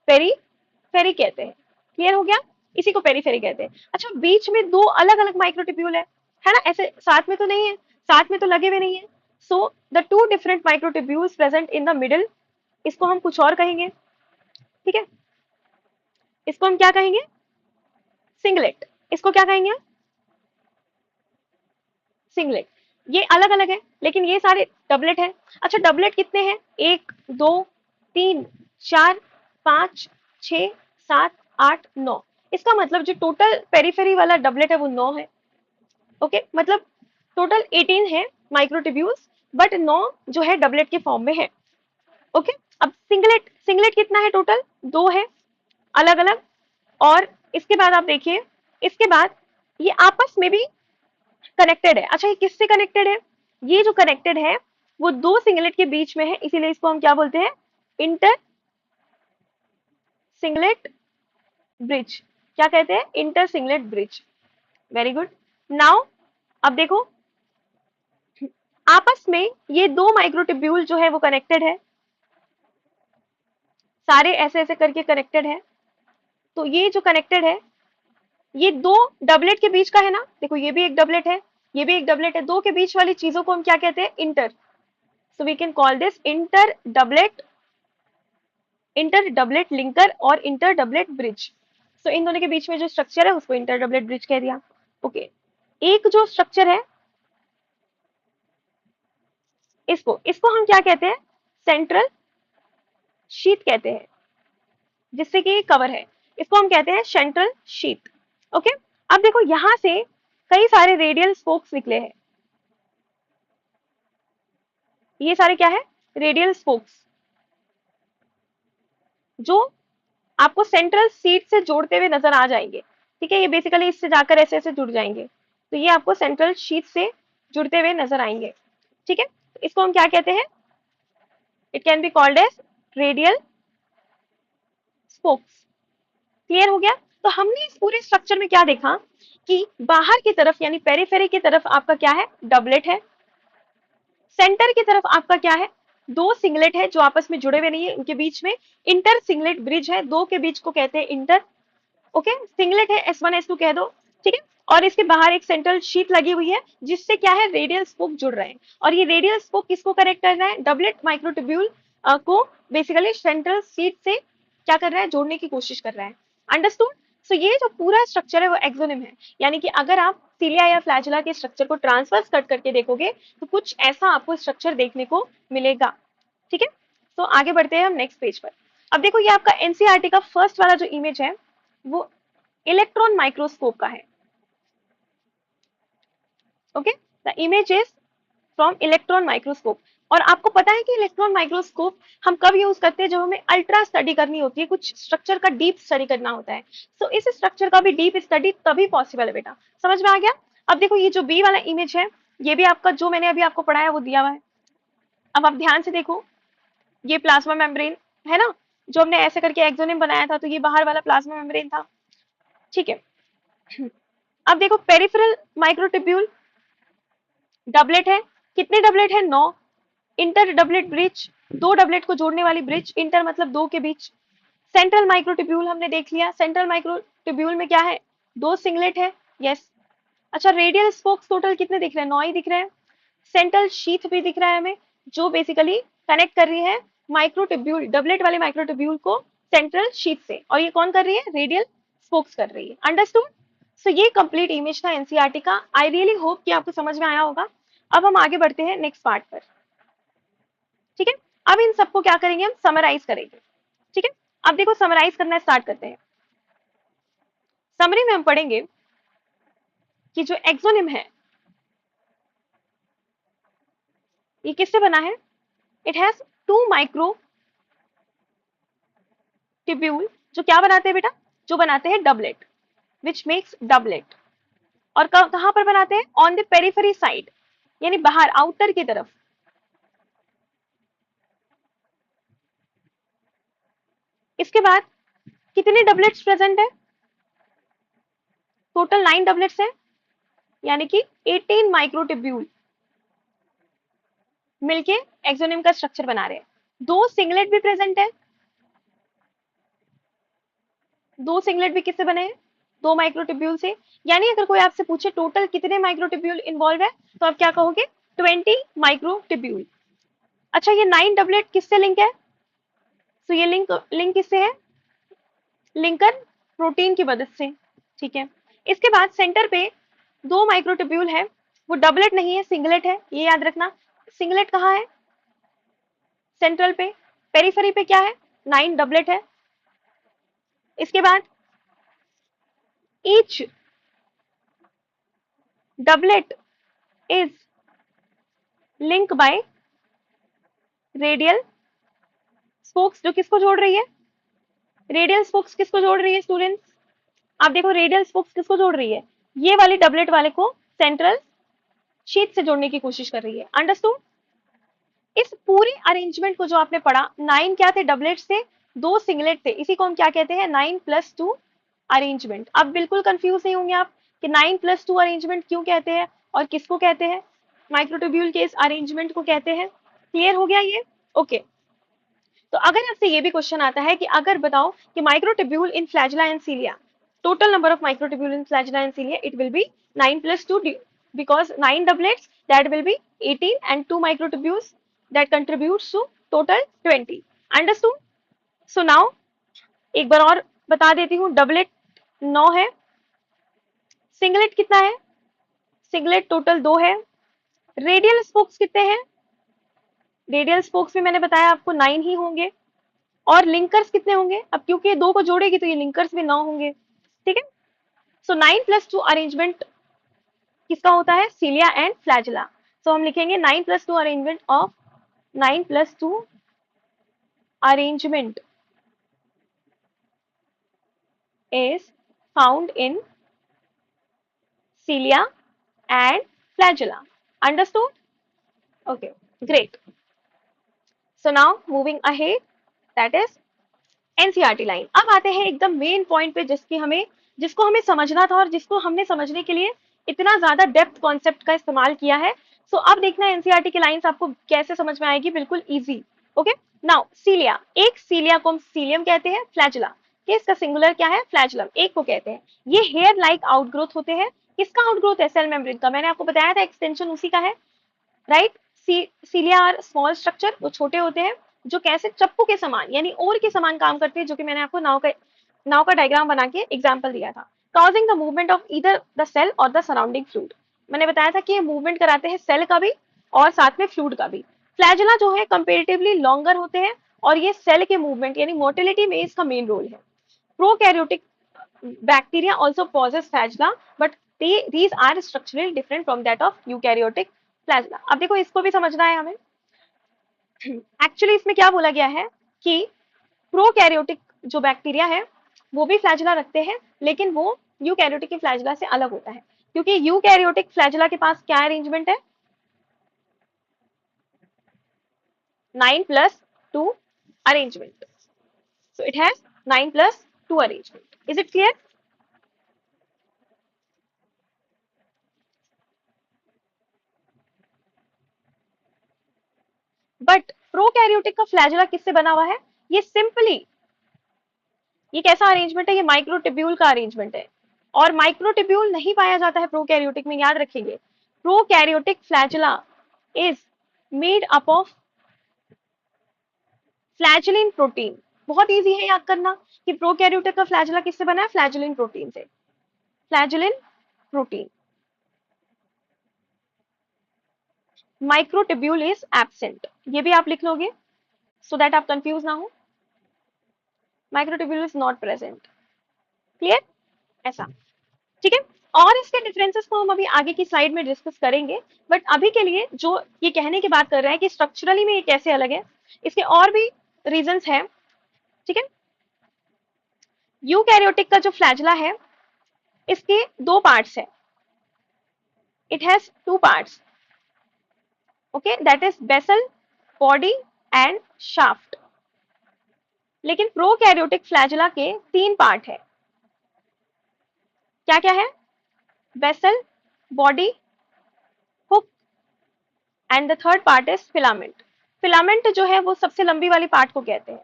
पेरीफेरी कहते हैं, क्लियर हो गया, इसी को पेरीफेरी कहते हैं। अच्छा बीच में दो अलग अलग माइक्रोट्यूब्यूल है ना, ऐसे साथ में तो नहीं है, साथ में तो लगे हुए नहीं है, so the two different microtubules present in the middle, इसको हम कुछ और कहेंगे, ठीक है, इसको हम क्या कहेंगे, सिंगलेट, इसको क्या कहेंगे, सिंगलेट। ये अलग अलग है लेकिन ये सारे डबलेट है। अच्छा डबलेट कितने हैं, 1 2 3 4 5 6 7 8 9, इसका मतलब जो टोटल पेरीफेरी वाला डबलेट है वो 9 है, ओके, मतलब टोटल 18 है माइक्रोट्यूब्यूल्स, बट 9 जो है डबलेट के फॉर्म में है। ओके, अब सिंगलेट, सिंगलेट कितना है टोटल? 2 है अलग अलग। और इसके बाद आप देखिए, इसके बाद ये आपस में भी कनेक्टेड है। अच्छा, ये किससे कनेक्टेड है? ये जो कनेक्टेड है वो दो सिंगलेट के बीच में है, इसीलिए इसको हम क्या बोलते हैं? Inter singlet bridge. क्या कहते हैं? Inter singlet bridge. Very good. Now अब देखो, आपस में ये दो माइक्रोट्यूब्यूल जो है वो कनेक्टेड है, सारे ऐसे ऐसे करके कनेक्टेड है। तो ये जो कनेक्टेड है, ये दो डबलेट के बीच का है ना, देखो ये भी एक डबलेट है, ये भी एक डबलेट है, दो के बीच वाली चीजों को हम क्या कहते हैं? Inter. So we can call this inter doublet linker और इंटर डबलेट ब्रिज। सो इन दोनों के बीच में जो स्ट्रक्चर है उसको इंटर डबलेट ब्रिज कह दिया। ओके, एक जो स्ट्रक्चर है इसको इसको हम क्या कहते हैं? सेंट्रल शीट कहते हैं, जिससे कि कवर है, इसको हम कहते हैं सेंट्रल शीट। ओके, अब देखो यहां से कई सारे रेडियल स्पोक्स निकले हैं। ये सारे क्या है? रेडियल स्पोक्स, जो आपको सेंट्रल शीट से जोड़ते हुए नजर आ जाएंगे। ठीक है, ये बेसिकली इससे जाकर ऐसे ऐसे जुड़ जाएंगे, तो ये आपको सेंट्रल शीट से जुड़ते हुए नजर आएंगे। ठीक है, इसको हम क्या कहते हैं? It can be called as radial spokes. Clear हो गया? तो हमने इस पूरे स्ट्रक्चर में क्या देखा कि बाहर की तरफ यानी पेरिफेरी की तरफ आपका क्या है? डबलेट है। सेंटर की तरफ आपका क्या है? दो सिंगलेट है जो आपस में जुड़े हुए नहीं है, उनके बीच में इंटर सिंगलेट ब्रिज है, दो के बीच को कहते हैं इंटर। ओके, सिंगलेट है, S1 S2 कह दो। ठीक है, और इसके बाहर एक सेंट्रल शीट लगी हुई है, जिससे क्या है? रेडियल स्पोक जुड़ रहे हैं। और ये रेडियल स्पोक किसको कनेक्ट कर रहा है? डबलेट माइक्रोट्यूब्यूल को बेसिकली सेंट्रल शीट से क्या कर रहा है? जोड़ने की कोशिश कर रहा है। अंडरस्टूड? सो ये जो पूरा स्ट्रक्चर है वो एक्सोनिम है, यानी कि अगर आप सीलिया या फ्लैजुला के स्ट्रक्चर को ट्रांसवर्स कट करके देखोगे तो कुछ ऐसा आपको स्ट्रक्चर देखने को मिलेगा। ठीक है, तो आगे बढ़ते हैं हम नेक्स्ट पेज पर। अब देखो, ये आपका एनसीईआरटी का फर्स्ट वाला जो इमेज है वो इलेक्ट्रॉन माइक्रोस्कोप का है। Okay, the image is from electron microscope. और आपको पता है कि इलेक्ट्रॉन माइक्रोस्कोप हम कब यूज करते हैं? जब हमें अल्ट्रा स्टडी करनी होती है, कुछ स्ट्रक्चर का डीप स्टडी करना होता है। सो इस स्ट्रक्चर का भी डीप स्टडी तभी पॉसिबल है बेटा। समझ में आ गया? अब देखो, ये जो बी वाला इमेज है, ये भी आपका जो मैंने अभी आपको पढ़ाया वो दिया हुआ है। अब आप ध्यान से देखो, ये प्लाज्मा मेम्ब्रेन है ना, जो हमने ऐसे करके एक्सोनिम बनाया था, तो ये बाहर वाला प्लाज्मा मेम्ब्रेन था। ठीक है, अब देखो पेरिफेरल माइक्रोट्यूब्यूल डबलेट है। कितने डबलेट है? 9। इंटर डबलेट ब्रिज, दो डबलेट को जोड़ने वाली ब्रिज, इंटर मतलब दो के बीच। सेंट्रल माइक्रोट्यूब्यूल हमने देख लिया, सेंट्रल माइक्रोट्यूब्यूल में क्या है? दो सिंगलेट है। यस। अच्छा, रेडियल स्पोक्स टोटल कितने दिख रहे हैं? 9 ही दिख रहे हैं। सेंट्रल शीथ भी दिख रहा है हमें, जो बेसिकली कनेक्ट कर रही है माइक्रोट्यूब्यूल, डबलेट वाले माइक्रोट्यूब्यूल को सेंट्रल शीथ से, और ये कौन कर रही है? रेडियल स्पोक्स कर रही है। अंडरस्टूड? सो ये कंप्लीट इमेज था एनसीईआरटी का। आई रियली होप कि आपको समझ में आया होगा। अब हम आगे बढ़ते हैं नेक्स्ट पार्ट पर। ठीक है, अब इन सबको क्या करेंगे? हम समराइज करेंगे। ठीक है, अब देखो समराइज करना स्टार्ट करते हैं। समरी में हम पढ़ेंगे कि जो एक्सोनिम है ये किससे बना है? It has two microtubule, जो क्या बनाते हैं बेटा? जो बनाते हैं डबलेट, विच मेक्स डबलेट। और कहां पर बनाते हैं? ऑन द पेरिफेरी साइड, यानी बाहर आउटर की तरफ। इसके बाद कितने डबलेट्स प्रेजेंट है? टोटल 9 डबलेट्स हैं, यानी कि 18 माइक्रोट्यूब्यूल मिलके एक्सोनिम का स्ट्रक्चर बना रहे हैं। दो सिंगलेट भी प्रेजेंट है। दो सिंगलेट भी किससे बने हैं? दो माइक्रोट्यूब्यूल से। यानी अगर कोई आपसे पूछे टोटल कितने माइक्रोट्यूब्यूल इन्वॉल्व है, तो आप क्या कहोगे? 20 माइक्रोट्यूब्यूल। अच्छा, ये 9 डबलेट किससे लिंक है? तो ये लिंक लिंक किससे है? लिंकर प्रोटीन की मदद से। ठीक है, इसके बाद सेंटर पे दो माइक्रोट्यूब्यूल है, वो डबलेट नहीं है, सिंगलेट है, ये याद रखना। सिंगलेट कहाँ है? सेंट्रल पे। पेरिफेरी पे क्या है? 9 डबलेट है। इसके बाद each doublet is link by radial spokes, जो किसको जोड़ रही है, रेडियल स्पोक्स किसको जोड़ रही है स्टूडेंट्स, आप देखो रेडियल स्पोक्स किसको जोड़ रही है, ये वाली डबलेट वाले को सेंट्रल शीट से जोड़ने की कोशिश कर रही है। अंडरस्टूड। इस पूरे अरेंजमेंट को जो आपने पढ़ा, 9 क्या थे डबलेट थे, 2 सिंगलेट थे, इसी को हम क्या कहते हैं 9+2 अरेंजमेंट। अब बिल्कुल कंफ्यूज नहीं होंगे आप कि 9+2 अरेंजमेंट क्यों कहते हैं और किसको कहते हैं, माइक्रोट्यूब्यूल के इस अरेंजमेंट को कहते हैं। क्लियर हो गया ये? ओके। तो अगर आपसे ये भी क्वेश्चन आता है कि अगर बताओ कि microtubule in flagella and cilia, total number of microtubule in flagella and cilia, it will be 9+2 because 9 doublets, that will be 18, and 2 microtubules that contributes to total 20. Understood? So now एक बार और बता देती हूँ, डबलेट 9 है, singlet कितना है, singlet total 2 है, radial spokes कितने हैं, रेडियल स्पोक्स भी मैंने बताया आपको 9 ही होंगे, और लिंकर्स कितने होंगे, अब क्योंकि ये 2 को जोड़ेगी तो ये लिंकर्स भी 9 होंगे। ठीक है। सो 9+2 अरेंजमेंट किसका होता है, सीलिया एंड फ्लैजिला। सो हम लिखेंगे 9+2 arrangement of 9+2 arrangement is found in cilia and flagella. Understood? Okay, great. So now moving ahead, that is NCERT line. अब आते हैं एकदम मेन पॉइंट पे जिसको हमें समझना था और जिसको हमने समझने के लिए इतना ज्यादा डेप्थ कॉन्सेप्ट का इस्तेमाल किया है। सो अब देखना एनसीईआरटी की लाइंस आपको कैसे समझ में आएगी, बिल्कुल इजी। ओके, नाउ सीलिया, एक सीलिया को हम सीलियम कहते हैं, फ्लैजिला के इसका सिंगुलर क्या है, फ्लैजिलम, एक को कहते हैं। ये हेयर लाइक आउटग्रोथ होते हैं, किसका आउटग्रोथ है, सेल मेम्ब्रेन का। मैंने आपको बताया था एक्सटेंशन उसी का है, राइट। सीलिया आर स्मॉल स्ट्रक्चर, वो छोटे होते हैं जो कैसे चप्पू के समान यानी ओर के समान काम करते हैं, जो कि मैंने आपको नाव का डायग्राम बना के एग्जांपल दिया था। Causing the movement of either the cell और द सराउंडिंग फ्लूइड, मैंने बताया था कि ये मूवमेंट कराते हैं सेल का भी और साथ में फ्लूइड का भी। फ्लैजिला जो है कंपेरेटिवली लॉन्गर होते हैं और ये सेल के मूवमेंट यानी मोटिलिटी में इसका मेन रोल है। Prokaryotic bacteria also possess flagella, but these are structurally different from that of eukaryotic flagella. अब देखो इसको भी समझना है हमें। एक्चुअली इसमें क्या बोला गया है कि प्रोकैरियोटिक जो बैक्टीरिया है वो भी फ्लैजिला रखते हैं, लेकिन वो यूकैरियोटिक के फ्लैजिला से अलग होता है, क्योंकि यूकैरियोटिक फ्लैजिला के पास क्या अरेंजमेंट है, 9+2 arrangement. So it has 9+2 arrangement. Is it clear? But prokaryotic का फ्लैजिला किससे बना हुआ है, ये सिंपली ये कैसा अरेंजमेंट है, ये माइक्रोट्यूब्यूल का अरेंजमेंट है, और माइक्रोट्यूब्यूल नहीं पाया जाता है प्रोकैरियोटिक में, याद रखेंगे। Prokaryotic flagella is made up of flagellin protein. बहुत इजी है याद करना कि प्रोकैरियोटिक का फ्लैजिला किससे बना है, फ्लैजिलिन प्रोटीन से, flagellin protein. Microtubule is absent, ये भी आप लिख लोगे सो दैट आप कंफ्यूज ना हो। Microtubule is not present. Clear? ऐसा, ठीक है। और इसके डिफरेंसेस को हम अभी आगे की स्लाइड में डिस्कस करेंगे, बट अभी के लिए जो ये कहने की बात कर रहा है कि स्ट्रक्चरली में ये कैसे अलग है, इसके और भी रीजंस हैं। ठीक है। यूकैरियोटिक का जो फ्लैजिला है इसके 2 पार्ट्स है, it has 2 parts, okay, that is basal body and shaft. लेकिन प्रोकैरियोटिक फ्लैजिला के 3 पार्ट है, क्या क्या है, basal, body, hook, and the third part is filament. Filament जो है वो सबसे लंबी वाली पार्ट को कहते हैं,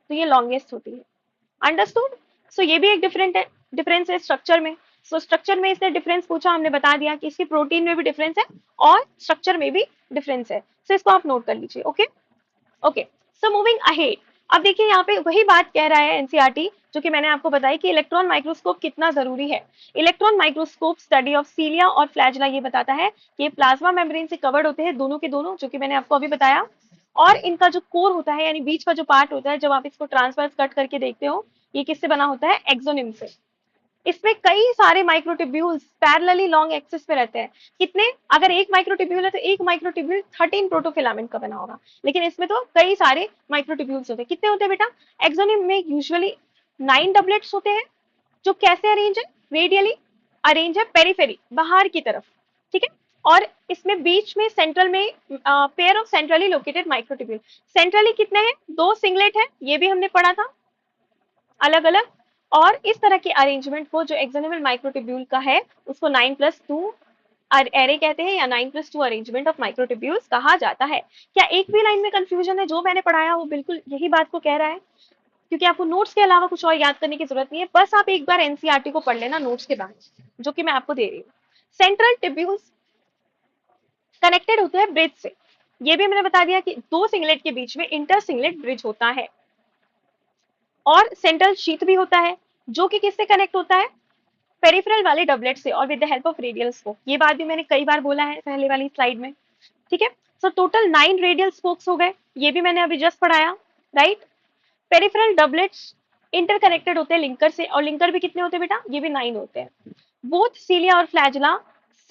तो ये लॉन्गेस्ट होती है। अंडरस्टूड? सो ये भी एक डिफरेंस है स्ट्रक्चर में। सो स्ट्रक्चर में इसने डिफरेंस पूछा, हमने बता दिया कि इसकी प्रोटीन में भी डिफरेंस है और स्ट्रक्चर में भी डिफरेंस है। सो इसको आप नोट कर लीजिए। Okay okay, so moving ahead. अब देखिए यहाँ पे वही बात कह रहा है एनसीईआरटी जो कि मैंने आपको बताई कि इलेक्ट्रॉन माइक्रोस्कोप कितना जरूरी है। इलेक्ट्रॉन माइक्रोस्कोप स्टडी ऑफ सीलिया और फ्लैजिला ये बताता है कि ये प्लाज्मा मेम्ब्रेन से कवर्ड होते हैं दोनों के दोनों, जो कि मैंने आपको अभी बताया। और इनका जो कोर होता है यानी बीच का जो पार्ट होता है, जब आप इसको ट्रांसवर्स कट करके देखते हो, ये किससे बना होता है, एक्सोनिम से। इसमें कई सारे माइक्रोट्यूब्यूल्स पैरेलली लॉन्ग एक्सिस पे रहते हैं। कितने? अगर एक माइक्रोट्यूब्यूल है तो एक माइक्रोट्यूब्यूल 13 प्रोटोफिलामेंट का बना होगा, लेकिन इसमें तो कई सारे माइक्रोट्यूब्यूल्स होते हैं। कितने होते हैं बेटा? एक्सोनिम में यूजुअली 9 डबलेट्स होते हैं, जो कैसे अरेंज है? रेडियली अरेंज है, पेरिफेरी बाहर की तरफ, ठीक है। और इसमें बीच में सेंट्रल में pair of centrally located microtubule. Centrally कितने हैं? 2 सिंगलेट है, ये भी हमने पढ़ा था अलग अलग। और इस तरह के अरेंजमेंट को जो एक्सोनोमल माइक्रोट्यूब्यूल का है उसको 9+2 एरे कहते हैं, या 9+2 अरेंजमेंट ऑफ माइक्रोट्यूब्यूल्स कहा जाता है। क्या एक भी लाइन में कंफ्यूजन है? जो मैंने पढ़ाया वो बिल्कुल यही बात को कह रहा है, क्योंकि आपको नोट्स के अलावा कुछ और याद करने की जरूरत नहीं है। बस आप एक बार एनसीईआरटी को पढ़ लेना नोट्स के बाद, जो कि मैं आपको दे रही हूँ। सेंट्रल ट्यूब्यूल्स कनेक्टेड होते हैं ब्रिज से। ये भी मैंने बता दिया कि 2 सिंगलेट के बीच में इंटर सिंगलेट ब्रिज होता है। और सेंट्रल शीथ भी होता है, जो कि किससे कनेक्ट होता है? पेरिफेरल वाले डबलेट से, और with the help of radial spoke. ये बात भी मैंने कई बार बोला है पहले वाली स्लाइड में, ठीक है। सो टोटल 9 रेडियल स्पोक्स हो गए, ये भी मैंने अभी जस्ट पढ़ाया, राइट। पेरिफेरल डबलेट्स इंटरकनेक्टेड होते हैं लिंकर से, और लिंकर भी कितने होते हैं बेटा? ये भी 9 होते हैं। बोथ सीलिया और फ्लैजुला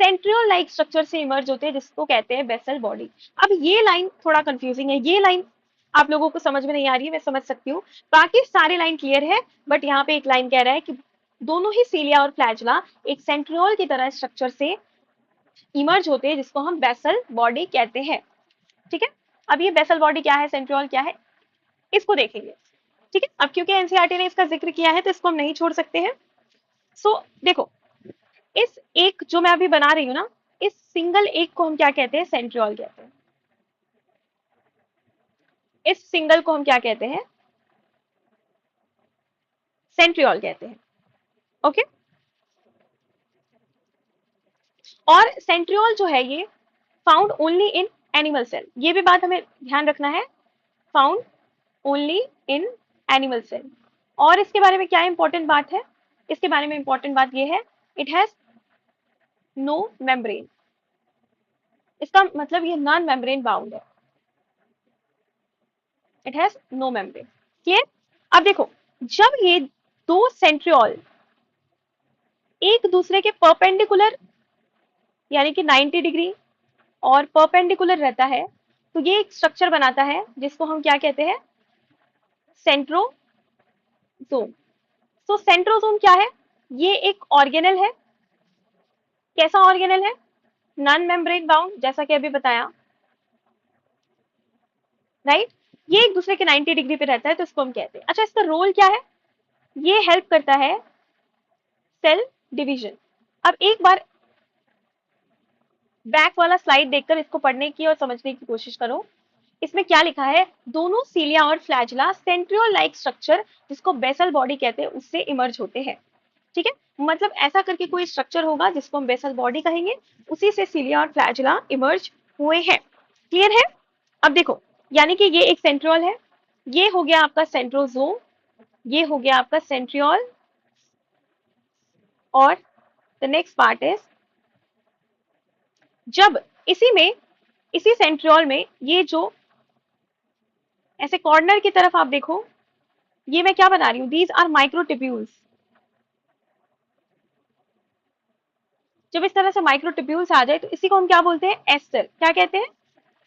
सेंट्रियोल लाइक स्ट्रक्चर से इमर्ज होते हैं, जिसको कहते हैं बेसल बॉडी। अब ये लाइन थोड़ा कंफ्यूजिंग है, ये लाइन आप लोगों को समझ में नहीं आ रही है, मैं समझ सकती हूँ। बाकी सारे लाइन क्लियर है, बट यहाँ पे एक लाइन कह रहा है कि दोनों ही सीलिया और फ्लैजुला एक सेंट्रियोल की तरह स्ट्रक्चर से इमर्ज होते हैं, जिसको हम बेसल बॉडी कहते हैं, ठीक है। अब ये बेसल बॉडी क्या है, सेंट्रियोल क्या है, इसको देखेंगे, ठीक है। अब क्योंकि एनसीईआरटी ने इसका जिक्र किया है तो इसको हम नहीं छोड़ सकते हैं। सो देखो, इस एक जो मैं अभी बना रही हूँ ना, इस सिंगल एक को हम क्या कहते हैं? सेंट्रियोल कहते हैं। इस सिंगल को हम क्या कहते हैं? सेंट्रियोल कहते हैं, ओके। और सेंट्रियोल जो है ये found only in animal cell, ये भी बात हमें ध्यान रखना है, found only in animal cell. और इसके बारे में क्या इंपॉर्टेंट बात है? इसके बारे में इंपॉर्टेंट बात ये है, इट हैज नो मेम्ब्रेन। इसका मतलब ये नॉन मेम्ब्रेन बाउंड है, it has no membrane, clear. अब देखो, जब ये दो सेंट्रियोल एक दूसरे के परपेंडिकुलर, यानी कि 90 डिग्री और परपेंडिकुलर रहता है, तो ये एक स्ट्रक्चर बनाता है जिसको हम क्या कहते हैं? सेंट्रोजोम। तो सेंट्रोजोम क्या है? ये एक ऑर्गेनल है। कैसा ऑर्गेनल है? नॉन मेम्ब्रेन बाउंड, जैसा कि अभी बताया, राइट। ये एक दूसरे के 90 डिग्री पे रहता है, तो इसको हम कहते हैं। अच्छा, इसका रोल क्या है? ये हेल्प करता है सेल डिवीजन। अब एक बार बैक वाला स्लाइड देखकर इसको पढ़ने की और समझने की कोशिश करो। इसमें क्या लिखा है? दोनों सीलिया और फ्लैजुला सेंट्रियोल लाइक स्ट्रक्चर, जिसको बेसल बॉडी कहते हैं, उससे इमर्ज होते हैं, ठीक है। मतलब ऐसा करके कोई स्ट्रक्चर होगा जिसको हम बेसल बॉडी कहेंगे, उसी से सीलिया और फ्लैजुला इमर्ज हुए हैं, क्लियर है। अब देखो, यानी कि ये एक सेंट्रियोल है, ये हो गया आपका सेंट्रोजोम, ये हो गया आपका सेंट्रियोल, और द नेक्स्ट पार्ट इज, जब इसी में, इसी सेंट्रियोल में ये जो ऐसे कॉर्नर की तरफ आप देखो, ये मैं क्या बना रही हूँ? These are microtubules. जब इस तरह से माइक्रोट्यूब्यूल्स आ जाए तो इसी को हम क्या बोलते हैं? एस्टर। क्या कहते हैं?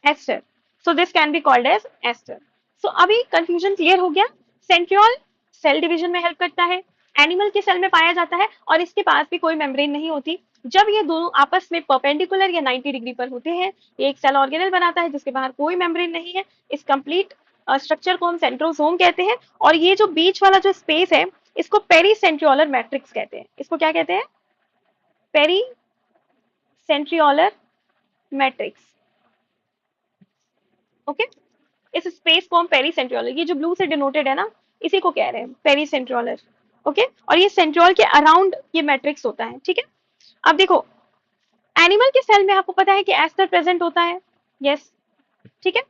Aster. So this can be called as aster. So अभी कंफ्यूजन क्लियर हो गया। सेंट्रियोल सेल डिवीजन में हेल्प करता है, एनिमल के सेल में पाया जाता है, और इसके पास भी कोई मेम्ब्रेन नहीं होती। जब ये दोनों आपस में परपेंडिकुलर या 90 डिग्री पर होते हैं, ये एक सेल ऑर्गेनल बनाता है जिसके बाहर कोई मेम्ब्रेन नहीं है। इस कंप्लीट स्ट्रक्चर को हम सेंट्रोसोम कहते हैं। और ये जो बीच वाला जो स्पेस है, इसको पेरीसेंट्रियोलर मैट्रिक्स कहते हैं। इसको क्या कहते हैं? Pericentriolar matrix, okay. इस स्पेस को हम पेरीसेंट्रियोलर, ये जो ब्लू से डिनोटेड है ना, इसी को कह रहे हैं पेरीसेंट्रियोलर, ओके। और ये सेंट्रियोल के अराउंड ये मैट्रिक्स होता है, ठीक है। अब देखो, एनिमल के सेल में आपको पता है कि एस्टर प्रेजेंट होता है, यस, ठीक है।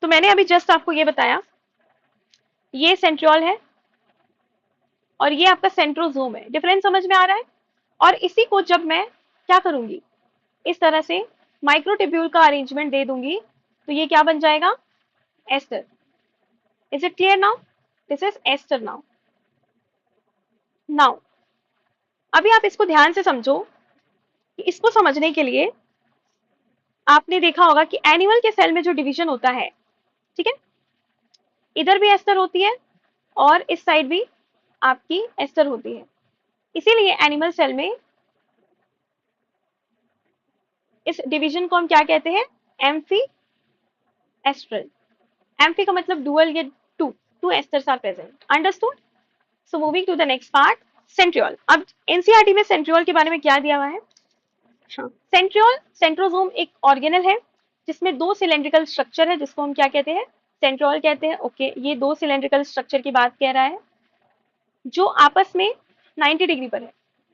तो मैंने अभी जस्ट आपको ये बताया, ये सेंट्रियोल है और ये आपका सेंट्रोजोम है। डिफरेंस समझ में आ रहा है? और इसी को जब मैं क्या करूंगी, इस तरह से माइक्रोट्यूब्यूल का अरेंजमेंट दे दूंगी, तो ये क्या बन जाएगा? Aster. Is it clear now? This is aster now. Now अभी आप इसको ध्यान से समझो कि इसको समझने के लिए आपने देखा होगा कि एनिमल के सेल में जो डिवीजन होता है, ठीक है, इधर भी एस्टर होती है और इस साइड भी आपकी एस्टर होती है। इसीलिए एनिमल सेल में इस डिवीजन को हम क्या कहते हैं? Amphi astral. एम्फी का मतलब डुअल या two, two asters are present. Understood? So moving to the next part, centriole. अब एनसीईआरटी में सेंट्रियोल के बारे में क्या दिया हुआ है? हाँ, सेंट्रियोल, सेंट्रोसोम एक ऑर्गेनल है जिसमें दो सिलेंड्रिकल स्ट्रक्चर है जिसको हम क्या कहते हैं? सेंट्रियोल कहते हैं। ओके, ये दो सिलेंड्रिकल स्ट्रक्चर की बात कह रहा है जो आपस में 90 डिग्री पर है।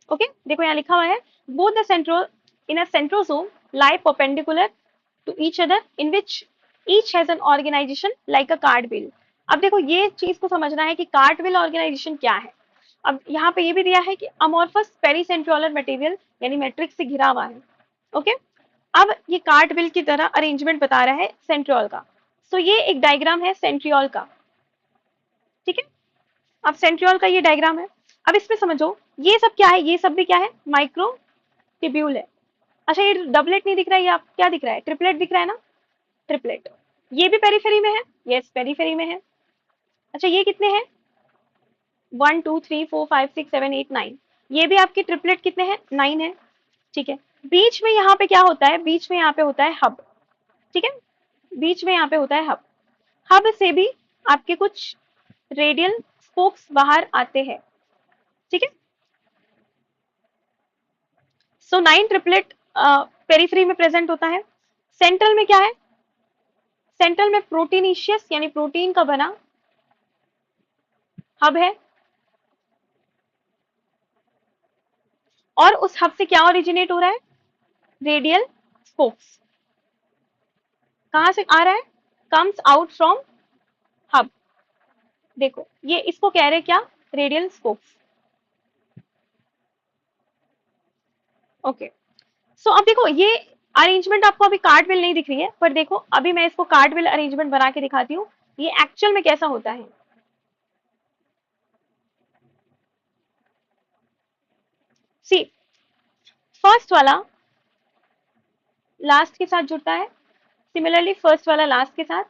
ओके, देखो यहाँ लिखा हुआ है both the centriole in a centrosome lie perpendicular to each other in which each has an organization like a cartwheel। अब देखो ये चीज को समझना है कि कार्टविल ऑर्गेनाइजेशन क्या है। अब यहाँ पे ये भी दिया है कि अमोर्फस पेरीसेंट्रियोलर मटेरियल यानी मैट्रिक्स से घिरा हुआ है। ओके, अब ये कार्टविल की तरह अरेंजमेंट बता रहा है सेंट्रियोल का। सो ये एक डायग्राम है सेंट्रियोल का, ठीक है। अब सेंट्रियोल का ये डायग्राम है। अब इसमें समझो ये सब क्या है, ये सब भी क्या है? माइक्रो ट्यूब्यूल है। अच्छा, ये डबलेट नहीं दिख रहा है, ये आप क्या दिख रहा है? ट्रिपलेट दिख रहा है ना, ट्रिपलेट। ये भी पेरीफेरी में है, यस पेरीफेरी में है। अच्छा, ये कितने हैं? 1 2 3 4 5 6 7 8 9। ये भी आपके ट्रिपलेट कितने हैं? 9 है, ठीक है। बीच में यहाँ पे क्या होता है? बीच में यहाँ पे होता है हब, ठीक है। बीच में यहाँ पे होता है हब। हब से भी आपके कुछ रेडियल स्पोक्स बाहर आते हैं, ठीक है। सो 9 ट्रिपलेट पेरीफ्री में प्रेजेंट होता है। सेंट्रल में क्या है? सेंट्रल में प्रोटीनिशियस यानी प्रोटीन का बना हब है और उस हब से क्या ओरिजिनेट हो रहा है? Radial spokes. कहां से आ रहा है? Comes out from hub. देखो ये इसको कह रहे हैं क्या? Radial spokes. ओके, सो अब देखो ये अरेंजमेंट आपको अभी कार्डविल नहीं दिख रही है, पर देखो अभी मैं इसको कार्डविल अरेंजमेंट बना के दिखाती हूँ ये एक्चुअल में कैसा होता है। सी, फर्स्ट वाला लास्ट के साथ जुड़ता है, सिमिलरली फर्स्ट वाला लास्ट के साथ,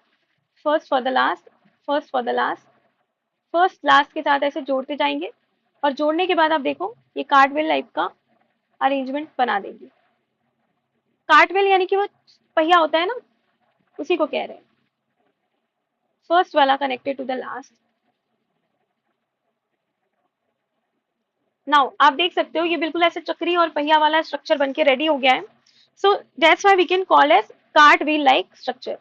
first for the last, first for the last, first last के साथ ऐसे जोड़ते जाएंगे और जोड़ने के बाद आप देखो ये कार्टवेल टाइप का अरेंजमेंट बना देंगे। कार्टवेल यानी कि वो पहिया होता है ना, उसी को कह रहे हैं। फर्स्ट वाला connected to the last. Now आप देख सकते हो ये बिल्कुल ऐसे चक्री और पहिया वाला स्ट्रक्चर बन के रेडी हो गया है। So that's why we can call as cart wheel like structure.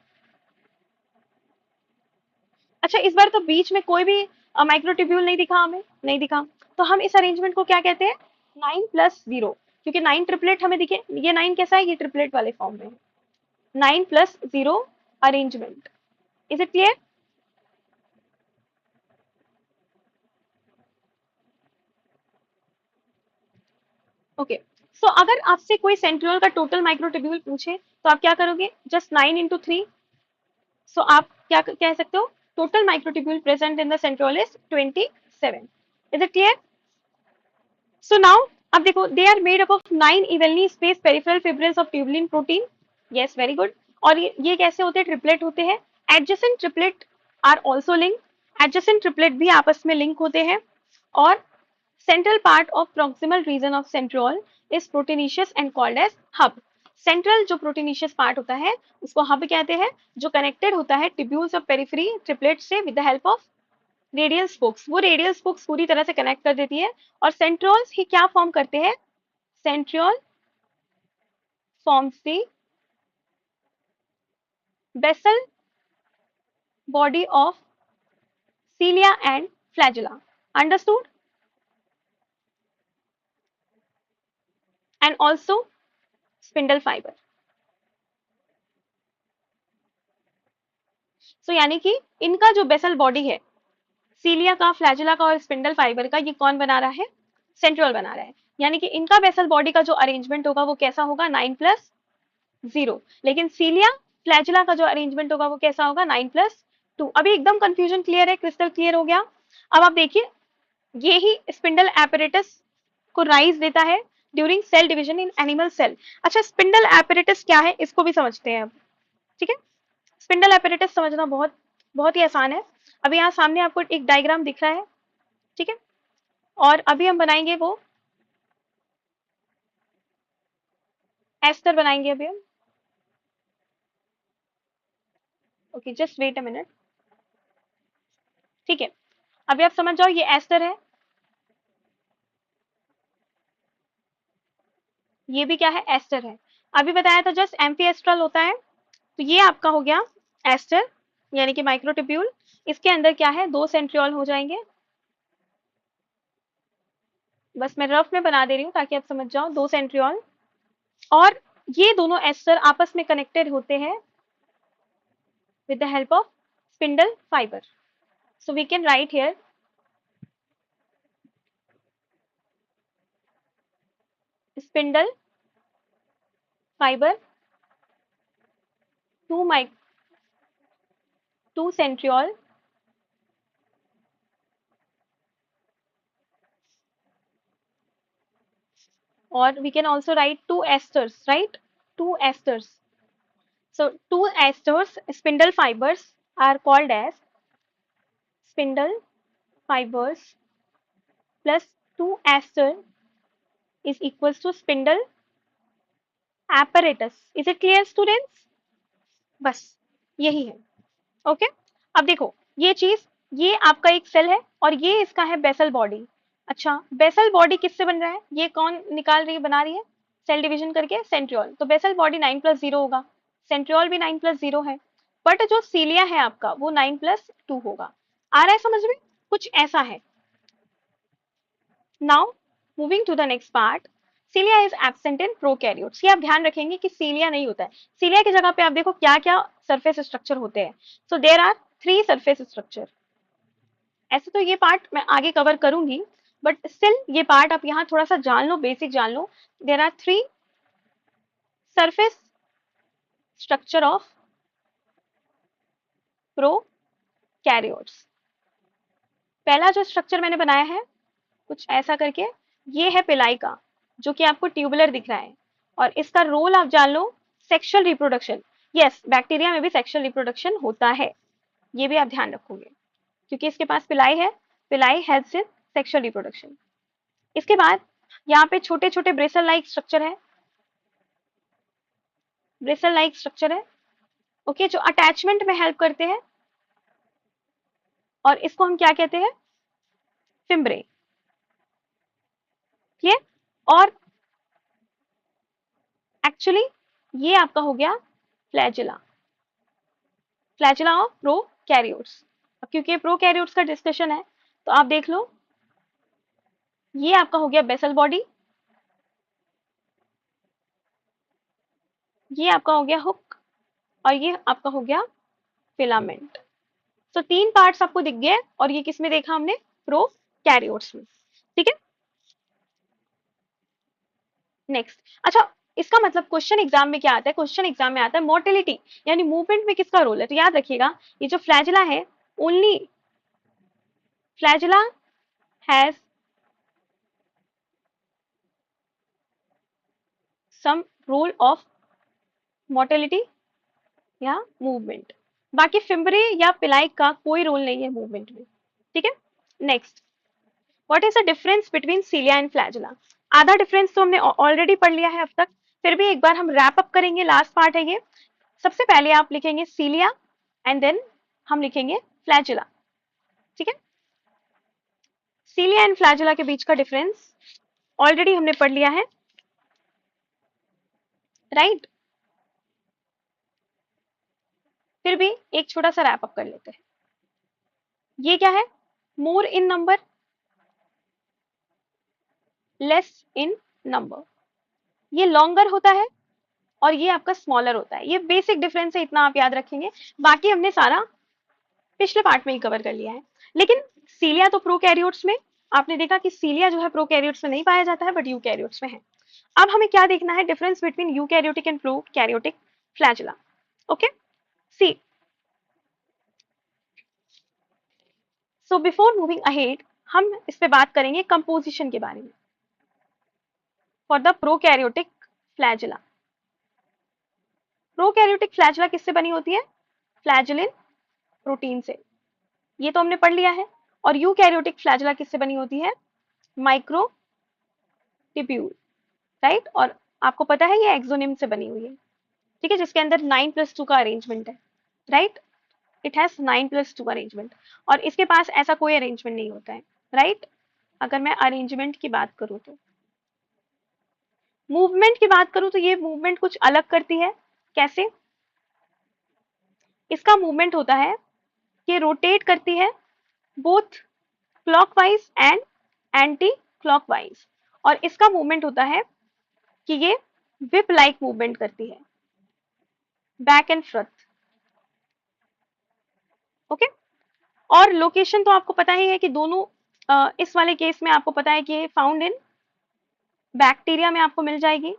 अच्छा, इस बार तो बीच में कोई भी माइक्रोट्यूब्यूल नहीं दिखा, हमें नहीं दिखा, तो हम इस अरेंजमेंट को क्या कहते हैं? 9+0, क्योंकि 9 ट्रिपलेट हमें दिखे। ये 9 कैसा है? ये ट्रिपलेट वाले फॉर्म में है। 9+0 arrangement. Is it clear? Okay, so अगर आपसे कोई सेंट्रियोल का टोटल माइक्रोट्यूब्यूल पूछे तो आप क्या करोगे? जस्ट 9 × 3। सो आप क्या कह सकते हो? Total microtubule present in the centriole is 27। Is it clear? So now अब देखो they are made up of 9 evenly space peripheral fibrils of tubulin protein. Yes, very good. और ये कैसे होते हैं? ट्रिपलेट होते हैं। Adjacent triplet are also link. Adjacent triplet भी आपस में लिंक होते हैं। और central part of proximal region of centriole is proteinaceous and called as hub. Central जो प्रोटीनिशियस पार्ट होता है उसको हब कहते हैं, जो कनेक्टेड होता है ट्यूब्यूल्स ऑफ पेरिफेरी ट्रिपलेट से with the help of radial spokes. वो रेडियल स्पोक्स पूरी तरह से कनेक्ट कर देती है और सेंट्रियोल्स ही क्या फॉर्म करते हैं? Centriole forms the basal body of cilia and flagella. Understood? And also spindle fiber. So यानी कि इनका जो बेसल बॉडी है, सीलिया का, फ्लैजिला का और स्पिंडल फाइबर का, ये कौन बना रहा है? सेंट्रियोल बना रहा है। यानी कि इनका बेसल बॉडी का जो अरेंजमेंट होगा वो कैसा होगा? 9+0। लेकिन सीलिया फ्लैजिला का जो अरेंजमेंट होगा वो कैसा होगा? 9+2। अभी एकदम कंफ्यूजन क्लियर है? क्रिस्टल क्लियर हो गया? अब आप देखिए ये ही स्पिंडल एपरेटस को राइज देता है during cell division in animal cell. अच्छा, स्पिंडल एपरेटस क्या है इसको भी समझते हैं अब। ठीक है, स्पिंडल एपरेटस समझना बहुत बहुत ही आसान है। अभी यहाँ सामने आपको एक डायग्राम दिख रहा है। ठीक है, और अभी हम बनाएंगे वो एस्टर बनाएंगे अभी हम। Okay, just wait a minute. ठीक है, अभी आप समझ जाओ ये एस्टर है, ये भी क्या है, एस्टर है। अभी बताया था जस्ट एम्फीएस्ट्रल होता है, तो ये आपका हो गया एस्टर यानी कि माइक्रोट्यूब्यूल। इसके अंदर क्या है, दो सेंट्रियोल हो जाएंगे। बस मैं रफ में बना दे रही हूँ ताकि आप समझ जाओ, दो सेंट्रियोल। और ये दोनों एस्टर आपस में कनेक्टेड होते हैं with the help of spindle fiber. So we can write here spindle fiber, two centriole, or we can also write two esters, right? Two esters. So two esters, spindle fibers are called as spindle fibers plus two ester is equals to spindle apparatus. Is it clear, students? बस यही है। Okay, अब देखो ये चीज, ये आपका एक सेल है और ये इसका है बेसल बॉडी। अच्छा, बेसल बॉडी किससे बन रहा है, ये कौन निकाल रही है, बना रही है सेल डिवीजन करके, सेंट्रियोल। तो बेसल बॉडी 9+0 होगा, सेंट्रियोल भी 9+0 है, बट जो सीलिया है आपका वो 9+2 होगा। आ रहा है समझ में, कुछ ऐसा है। Now moving to the next part, cilia is absent in prokaryotes. ये आप ध्यान रखेंगे कि सीलिया नहीं होता है। सीलिया की जगह पे आप देखो क्या क्या सरफेस स्ट्रक्चर होते हैं। So there are 3 surface structure. ऐसे तो ये पार्ट मैं आगे कवर करूंगी, बट स्टिल ये पार्ट आप यहाँ थोड़ा सा जान लो, बेसिक जान लो। There are 3 surface structure of prokaryotes. पहला जो स्ट्रक्चर मैंने बनाया है कुछ ऐसा करके, ये है पिलाई का, जो कि आपको ट्यूबुलर दिख रहा है। और इसका रोल आप जान लो, सेक्सुअल रिप्रोडक्शन। यस, बैक्टीरिया में भी सेक्सुअल रिप्रोडक्शन होता है, ये भी आप ध्यान रखोगे क्योंकि इसके पास पिलाई है। पिलाई हेल्प्स इन सेक्सुअल रिप्रोडक्शन। इसके बाद यहाँ पे छोटे छोटे ब्रेसल लाइक स्ट्रक्चर है, ब्रेसल लाइक स्ट्रक्चर है। ओके, जो अटैचमेंट में हेल्प करते हैं, और इसको हम क्या कहते हैं, फिम्ब्रे। ठीक है, और एक्चुअली ये आपका हो गया फ्लैजिला, फ्लैजिला ऑफ प्रोकैरियोट्स। क्योंकि प्रोकैरियोट्स का डिस्कशन है तो आप देख लो, ये आपका हो गया बेसल बॉडी, ये आपका हो गया हुक, और ये आपका हो गया फिलामेंट। तो 3 पार्ट्स आपको दिख गए, और ये किस में देखा हमने, प्रोकैरियोट्स में। ठीक है, नेक्स्ट। अच्छा, इसका मतलब क्वेश्चन एग्जाम में क्या आता है, क्वेश्चन एग्जाम में आता है मोटिलिटी यानी मूवमेंट में किसका रोल है। तो याद रखिएगा, ये जो फ्लैजिला है, only flagella has some role of motility या मूवमेंट। बाकी फिम्बरे या पिलाई का कोई रोल नहीं है मूवमेंट में। ठीक है, next, what is the difference between cilia and flagella. आधा डिफरेंस तो हमने ऑलरेडी पढ़ लिया है अब तक, फिर भी एक बार हम रैप अप करेंगे, लास्ट पार्ट है ये। सबसे पहले आप लिखेंगे सीलिया एंड देन हम लिखेंगे फ्लैजिला। ठीक है, सीलिया एंड फ्लैजिला के बीच का डिफरेंस ऑलरेडी हमने पढ़ लिया है, राइट। फिर भी एक छोटा सा रैप अप कर लेते हैं। ये क्या है, मोर इन नंबर, लेस इन नंबर। ये लॉन्गर होता है और ये आपका स्मॉलर होता है। ये बेसिक डिफरेंस है, इतना आप याद रखेंगे। बाकी हमने सारा पिछले पार्ट में ही कवर कर लिया है। लेकिन सीलिया तो प्रोकैरियोट्स में, आपने देखा कि सीलिया जो है प्रोकैरियोट्स में नहीं पाया जाता है, बट यूकैरियोट्स में है। अब हमें क्या देखना है, difference between eukaryotic and prokaryotic flagella. Okay, see, so before moving ahead हम इस पे बात करेंगे कंपोजिशन के बारे में। For the prokaryotic flagella. Prokaryotic flagella किससे बनी होती है? फ्लैजिलिन प्रोटीन से, ये तो हमने पढ़ लिया है। और यूकैरियोटिक फ्लैजिला किससे बनी होती है? Microtubule, right. और आपको पता है ये एक्सोनिम से बनी हुई है, ठीक है, जिसके अंदर 9+2 का अरेंजमेंट है, राइट। इट हैज 9+2 अरेंजमेंट, और इसके पास ऐसा कोई अरेंजमेंट नहीं होता है, राइट। अगर मैं अरेंजमेंट की बात करूं तो, मूवमेंट की बात करूं तो ये मूवमेंट कुछ अलग करती है। कैसे? इसका मूवमेंट होता है कि रोटेट करती है both clockwise and anti clockwise, और इसका मूवमेंट होता है कि ये विप लाइक मूवमेंट करती है, बैक एंड फ्रंट। ओके। और लोकेशन तो आपको पता ही है कि दोनों, इस वाले केस में आपको पता है कि फाउंड इन बैक्टीरिया में आपको मिल जाएगी।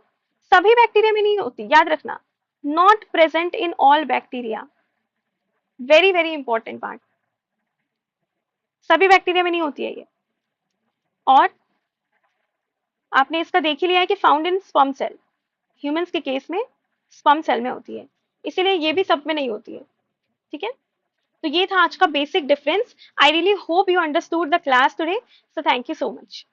सभी बैक्टीरिया में नहीं होती, याद रखना, not present in all bacteria, very very important part, सभी बैक्टीरिया में नहीं होती है ये। और आपने इसका देख ही लिया है कि found in sperm cell, humans के केस में स्पर्म सेल में होती है, इसीलिए ये भी सब में नहीं होती है, ठीक है। तो ये था आज का basic difference. I really hope you understood the class today, so thank you so much.